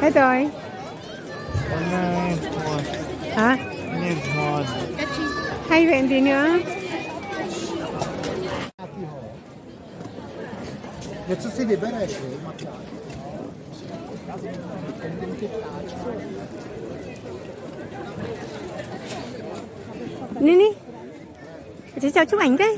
Hết rồi. Hả? Hay vậy gì nữa? Něco si vybereš, Nini, chị chào chụp ảnh cái.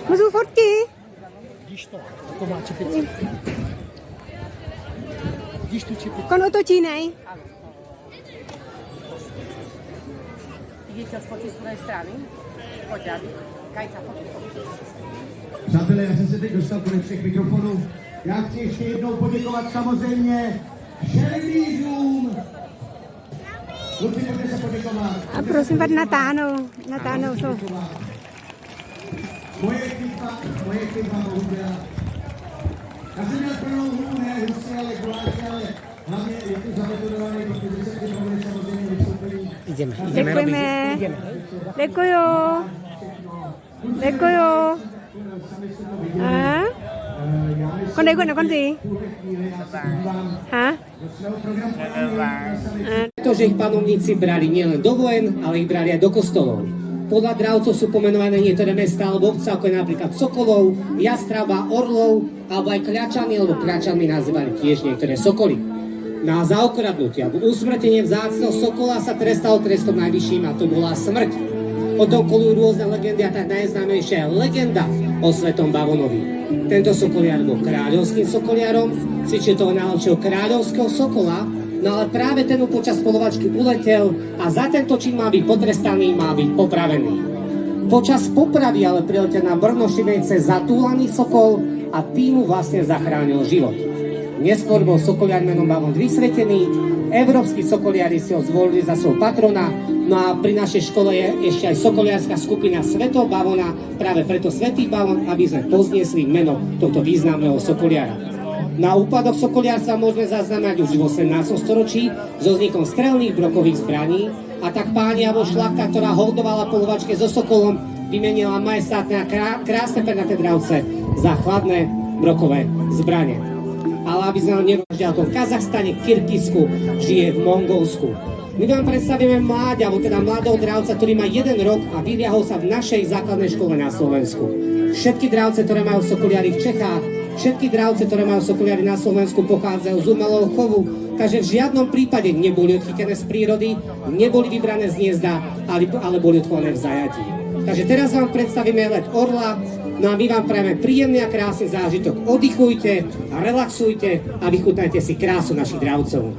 Mà dù phốt kì. Con ô tô chi này. Přátelé, já jsem se teď dostal konec všech mikrofonů. Já chci ještě jednou poděkovat samozřejmě šermířům. Kluci, pojďte se poděkovat. A prosím vás Natano jsou. Moje chyba, bohužel. Já jsem měl plnou hru, ne husy, ale guláše, ale hlavně je tu zabetonovaný, protože se připravili samozřejmě vystoupení. Děkujeme. Děkuju. À? Con đấy gọi là con gì? Hả? To, že ich panovníci brali nielen do vojen, ale ich brali aj do kostolov. Podľa dravcov sú pomenované niektoré mestá alebo obce, ako je napríklad Sokolov, Jastraba, Orlov, alebo aj Kľačany, alebo Kľačanmi nazývali tiež niektoré sokoly. Na zaokradnutie alebo usmrtenie vzácneho sokola sa trestalo trestom najvyšším a to bola smrť. O tom kolujú rôzne legendy a tak najznámejšia je legenda o svetom Bavonovi. Tento sokoliar bol kráľovským sokoliarom, cvičil toho najlepšieho kráľovského sokola, no ale práve ten počas polovačky uletel a za tento čin má byť potrestaný, má byť popravený. Počas popravy ale priletel na Brno Šibenice zatúlaný sokol a tým mu vlastne zachránil život. Neskôr bol sokoliar menom Bavon vysvetený, európski sokoliari si ho zvolili za svoj patrona, no a pri našej škole je ešte aj sokoliarská skupina Svätého Bavona, práve preto Svätý Bavon, aby sme pozniesli meno tohto významného sokoliara. Na úpadok sokoliarstva môžeme zaznamenať už v 18. storočí so vznikom strelných brokových zbraní a tak páni alebo šlachta, ktorá holdovala polovačke so sokolom, vymenila majestátne a krásne pernaté dravce za chladné brokové zbranie. Ale aby sme ho nerozdiaľ, v Kazachstane, Kyrgyzsku, žije v Mongolsku. My vám predstavíme mladého dravca, ktorý má 1 rok a vyliahol sa v našej základnej škole na Slovensku. Všetky dravce, ktoré majú sokoliari v Čechách, všetky dravce, ktoré majú sokoliari na Slovensku, pochádzajú z umelého chovu, takže v žiadnom prípade neboli odchytené z prírody, neboli vybrané z hniezda, ale boli odchované v zajatí. Takže teraz vám predstavíme let orla, no a my vám prajeme príjemný a krásny zážitok. Oddychujte a relaxujte a vychutnajte si krásu našich dravcov.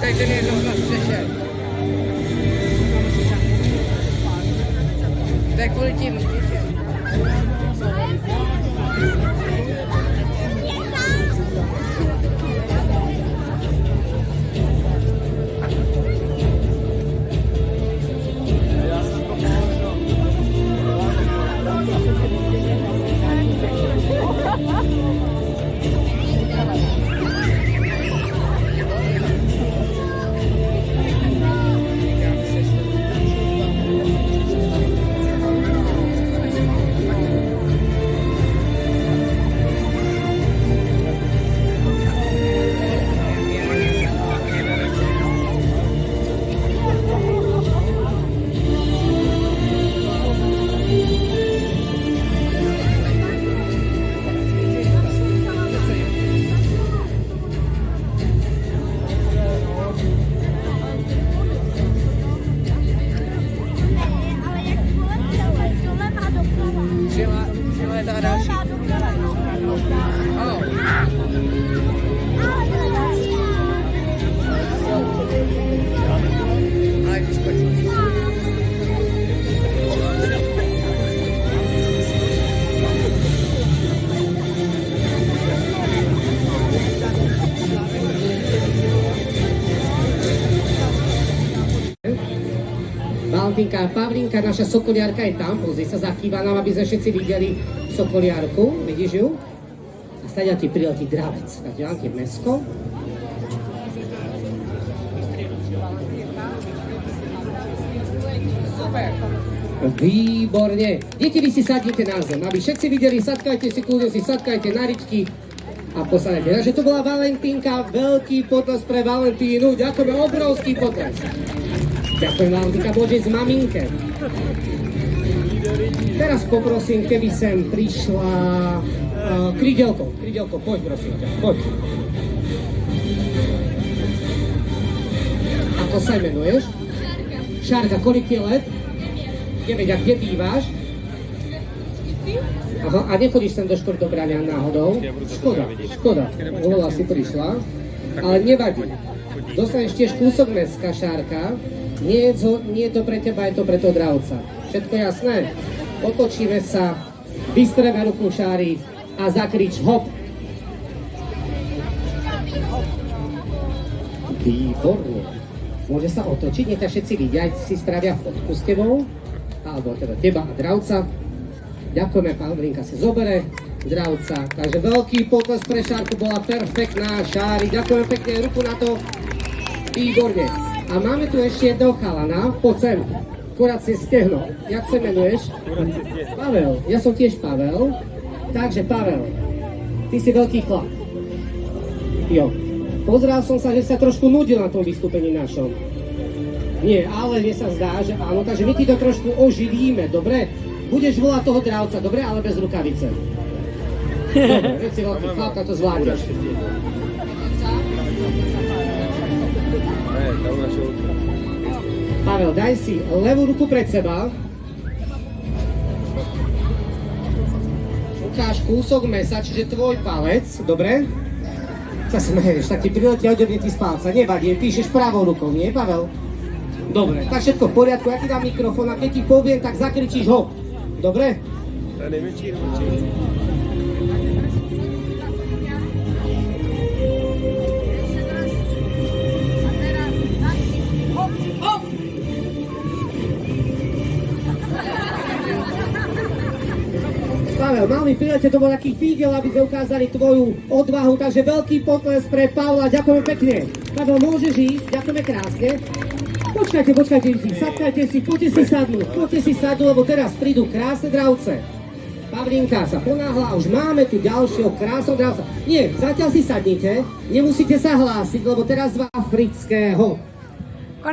Takže nie som na střeše. To je kvůli tím. Valentinka, Pavlinka, naša sokoliarka je tam, pozri sa, zakýva nám, aby sme všetci videli sokoliarku, vidíš ju? A stadia ti priletí dravec, tak je Janky mesko. Výborne. Deti, vy si sadnite na zem, aby všetci videli, sadkajte si, kľudne si sadkajte na ričky a posadajte. Takže to bola Valentínka, veľký potles pre Valentínu, ďakujeme, obrovský potles. Ďakujem, Valentinka, môže ísť maminke. Teraz poprosím, keby sem prišla Krydelko. Krydelko, poď prosím ťa, poď. Ako sa menuješ? Šárka, kolik je let? 9, a kde bývaš? Aha, a nechodíš sem do Škortobrania náhodou? Škoda, Ola si prišla, ale nevadí. Dostaneš tiež kúsok meska, Šárka. Nie je to pre teba, je to pre toho dravca. Všetko jasné? Otočíme sa, vystreme ruku Šári a zakrič hop. Výborne. Môže sa otočiť, nech ťa všetci vidia, aj si spravia fotku s tebou, alebo teda teba a dravca. Ďakujeme, Pavlinka si zobere dravca. Takže veľký potles pre Šárku, bola perfektná, Šári. Ďakujeme pekne, ruku na to. Výborne. A máme tu ešte jedného chalana, poď sem. Kuracie stehno. Jak sa menuješ? Pavel. Ja som tiež Pavel. Takže Pavel, ty si veľký chlap. Jo. Pozeral som sa, že sa trošku nudil na tom vystúpení našom. Nie, ale mne sa zdá, že áno, takže my ti to trošku oživíme, dobre? Budeš volať toho dravca, dobre? Ale bez rukavice. Dobre, veď si veľký chlap, to zvládneš. Pavel, daj si levú ruku pred seba. Ukáž kúsok mesa, čiže tvoj palec, dobre? Sa smeješ, tak ti priletia, odebne ti z palca, nevadí, píšeš pravou rukou, nie, Pavel? Dobre, tak všetko v poriadku, ja ti dám mikrofón a keď ti poviem, tak zakričíš hop, dobre? Pavel, malý prilete, to bol taký fígel, aby sme ukázali tvoju odvahu, takže veľký potles pre Pavla, ďakujeme pekne. Pavel, môžeš ísť, ďakujeme krásne. Počkajte, sadkajte si, poďte si sadnúť, lebo teraz prídu krásne dravce. Pavlinka sa ponáhla a už máme tu ďalšieho krásneho dravca. Nie, zatiaľ si sadnite, nemusíte sa hlásiť, lebo teraz z afrického.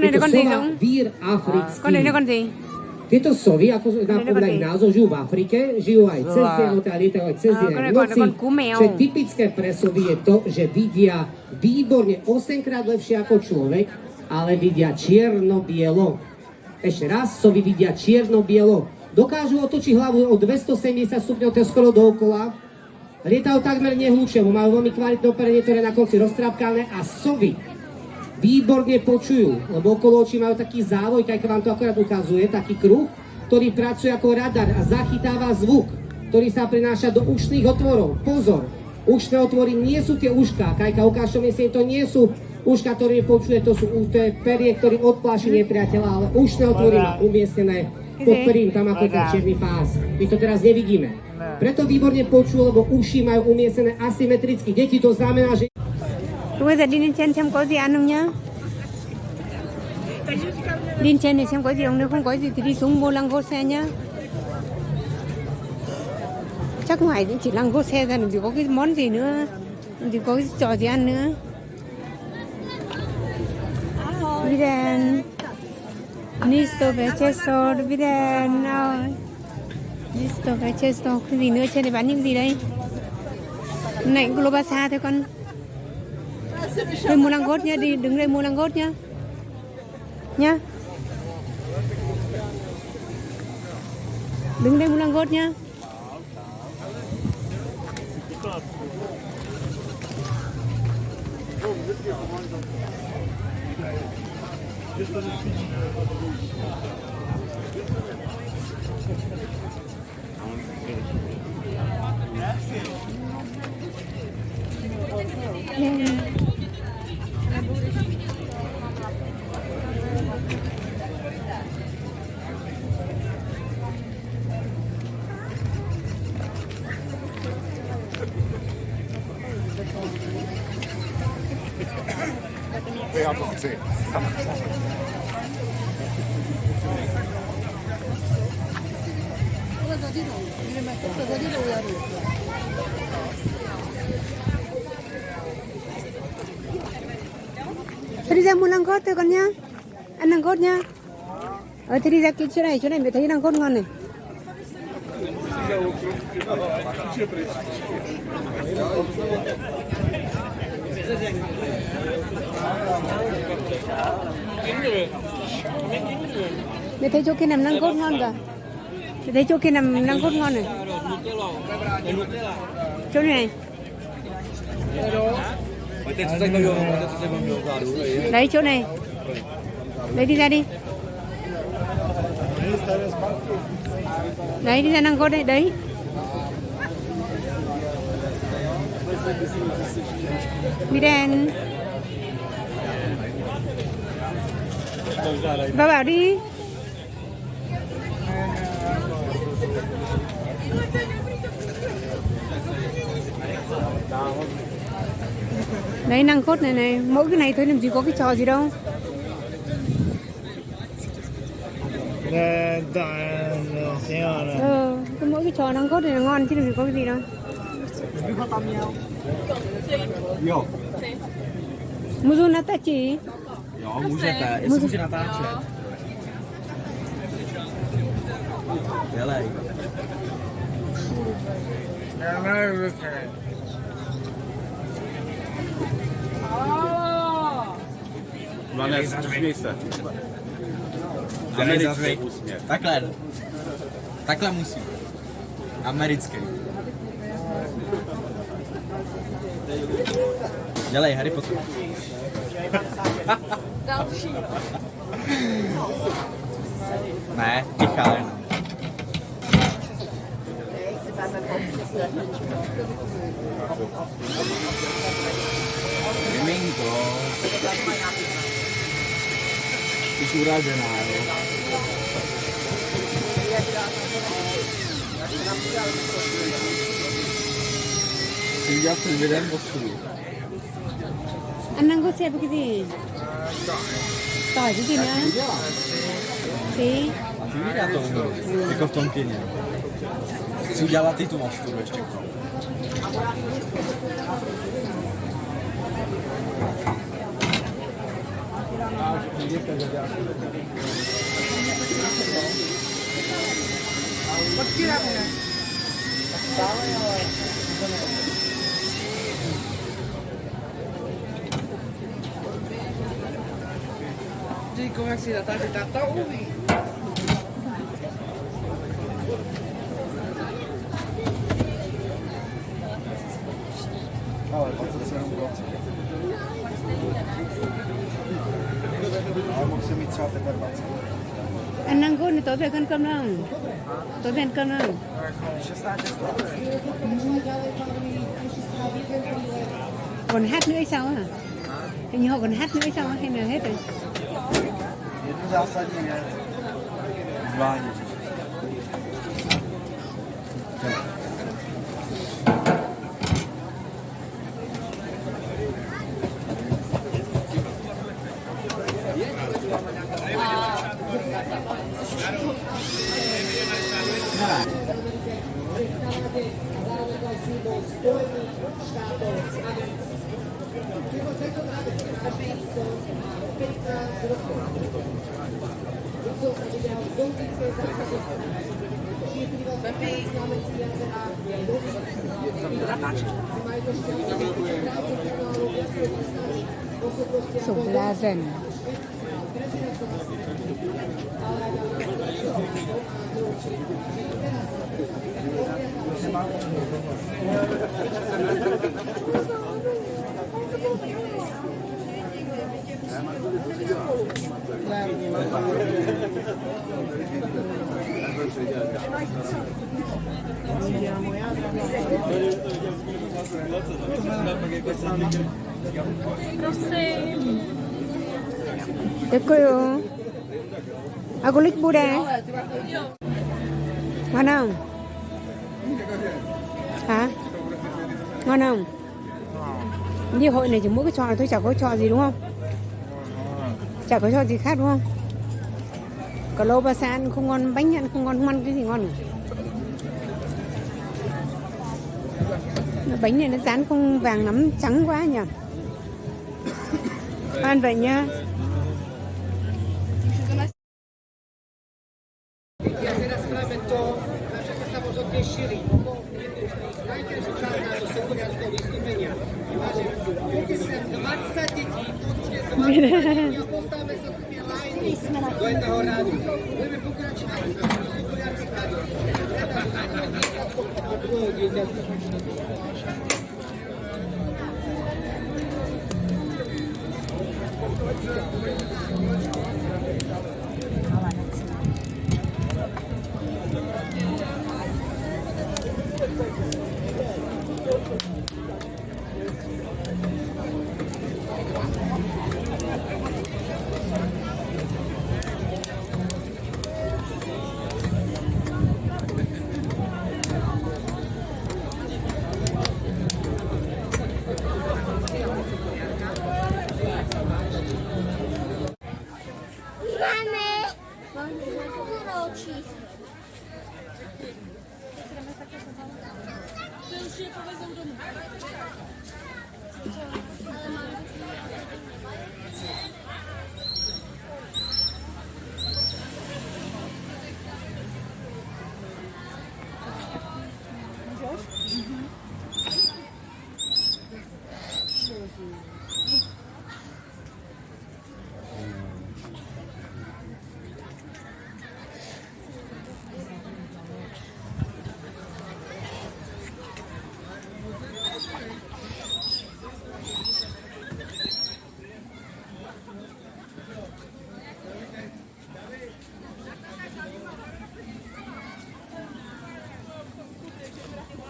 Je to sova vír africký. Tieto sovy, ako napovedá ich názov, žijú v Afrike, žijú aj cez deň, teda lietajú aj cez deň aj v noci. Čo je typické pre sovy je to, že vidia výborne 8-krát lepšie ako človek, ale vidia čierno-bielo. Ešte raz, sovy vidia čierno-bielo. Dokážu otočiť hlavu o 270 stupňov, to je skoro dookola. Lietajú takmer nehlučie, majú veľmi kvalitné operenie, ktoré je na konci roztrápkané a sovy výborne počujú, lebo okolo očí majú taký závoj, keď vám to akorát ukazuje, taký kruh, ktorý pracuje ako radar a zachytáva zvuk, ktorý sa prináša do ušných otvorov. Pozor, ušné otvory nie sú tie uška, Kajka ukážem, myslím, to nie sú uška, ktoré počuje, to je perie, ktorý odpláši nepriateľa, ale ušné otvory má umiestnené pod perím, tam ako ten čierny pás. My to teraz nevidíme. Preto výborne počujú, lebo uši majú umiestnené asymetricky. Deti, to znamená, že... Bây giờ đi lên trên xem có gì ăn không nhá. Đi lên trên này xem có gì không, nếu không có gì thì đi xuống mua lăng gốt xe nhá. Chắc ngoài chỉ lăng gốt xe ra làm gì có cái món gì nữa, làm gì có cái trò gì ăn nữa. Viden, Nisto Vechesto, Viden, Nisto Vechesto, cái gì nữa trên này bán những gì đây? Này Globasa thôi con. Đây mua lăng gốt nhá, đi đứng đây mua lăng gốt nhá. Nhá. Đứng đây mua lăng gốt nhá. Thôi đi ra mua lăng cốt thôi con nhá. Ăn lăng cốt nhá. Thì đi ra kia chỗ này mới thấy lăng cốt ngon này. Mới thấy chỗ kia nằm lăng cốt ngon kìa. Mới thấy chỗ kia nằm lăng cốt ngon này. Chỗ này. Đấy chỗ này. Đấy đi ra đi. Đấy đi ra lăng cốt đây, đấy. Đi đèn. Bà bảo đi. Đấy năng cốt này này, mỗi cái này thôi làm gì có cái trò gì đâu. Cái mỗi cái trò năng cốt này là ngon chứ làm gì có cái gì đâu. Muzu natachi. Jo, můžete, jestli může natáčet. Dělej. Vanessa, usmíj se. Americký úsměv. Takhle musí. Americký. Dělej, Harry Potter. Další. Ne, tichá jen. Miminko. Jsi uražená, jo? Jsi udělal ten video postupu. Ăn năng cốt xe với cái gì? Tỏi cái gì nữa? Tí. A ty víš, já to umím, jako v tom kině. Chci udělat ty tu mosturu ještě k tomu. Como é que você tá tão ruim? třeba 25. Ăn năng gôn thì tối về cân cơm không? Tối về ăn cơm không? 16. Còn hát nữa hay sao hả? Hình như họ còn hát nữa hay sao hay là hết rồi? Jednu zásadní věc. Zvládni. Jsou blázen. Děkuju. A kolik bude? Ngon không? Hả? Ngon không? Như hội này chỉ mỗi cái trò này thôi, chả có trò gì đúng không? Chả có trò gì khác đúng không? Cả lô ba sa ăn không ngon, bánh ăn không ngon, không ăn cái gì ngon cả. Bánh này nó dán không vàng lắm, trắng quá nhỉ. Ăn vậy nhá.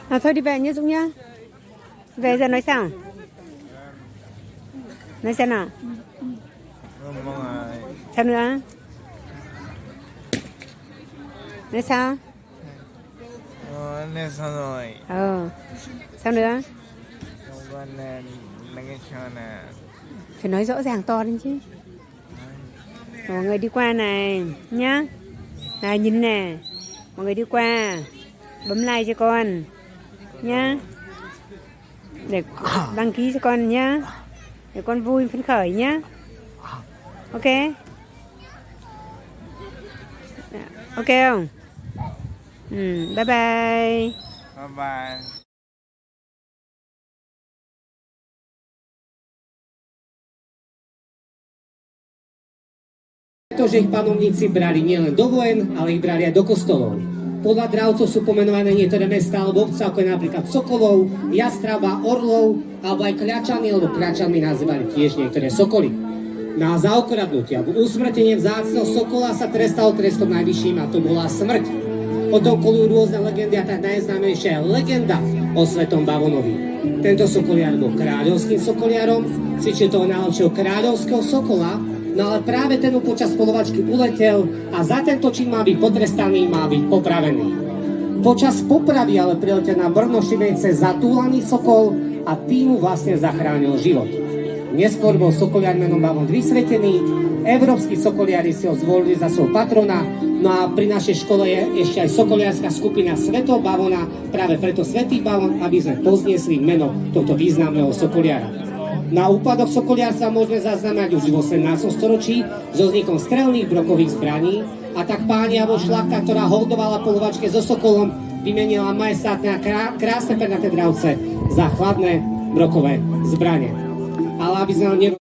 À, thôi đi về nhé Dũng nhá. Về giờ nói sao? Nói xem nào. Sao nữa? Nói sao? Nói sao rồi? Sao nữa? Con là cái cho nè. Phải nói rõ ràng to lên chứ. Mọi người đi qua này nhá. Này nhìn nè. Mọi người đi qua. Bấm like cho con nhá, để đăng ký cho con nhá, để con vui phấn khởi nhá. Ok, ok không? Bye bye. Bye bye. To, že ich panovníci brali nielen do vojen, ale ich brali aj do kostolov. Podľa dravcov sú pomenované niektoré mestá alebo obce, ako je napríklad Sokolov, Jastraba, Orlov, alebo aj Kľačany, alebo Kľačany nazývali tiež niektoré Sokoly. Na zaokradnutie alebo usmrtenie vzácneho sokola sa trestalo trestom najvyšším a to bola smrť. O tom kolujú rôzne legendy a tak najznámejšia je legenda o svetom Bavonovi. Tento sokoliar bol kráľovským sokoliarom, cvičil toho najlepšieho kráľovského sokola, no ale práve ten mu počas polovačky uletel a za tento čin má byť potrestaný, má byť popravený. Počas popravy ale priletel na Brno Šibenice zatúlaný sokol a tým mu vlastne zachránil život. Neskôr bol sokoliar menom Bavon vysvetený, európski sokoliari si ho zvolili za svojho patrona, no a pri našej škole je ešte aj sokoliarská skupina Svätého Bavona, práve preto Svätý Bavon, aby sme pozniesli meno tohto významného sokoliara. Na úpadok sokoliarstva môžeme zaznamenať už v 18. storočí so vznikom strelných brokových zbraní, a tak páni alebo šlachta, ktorá holdovala polovačke so sokolom, vymenila majestátne a krásne pernaté dravce za chladné brokové zbrane. Ale aby sme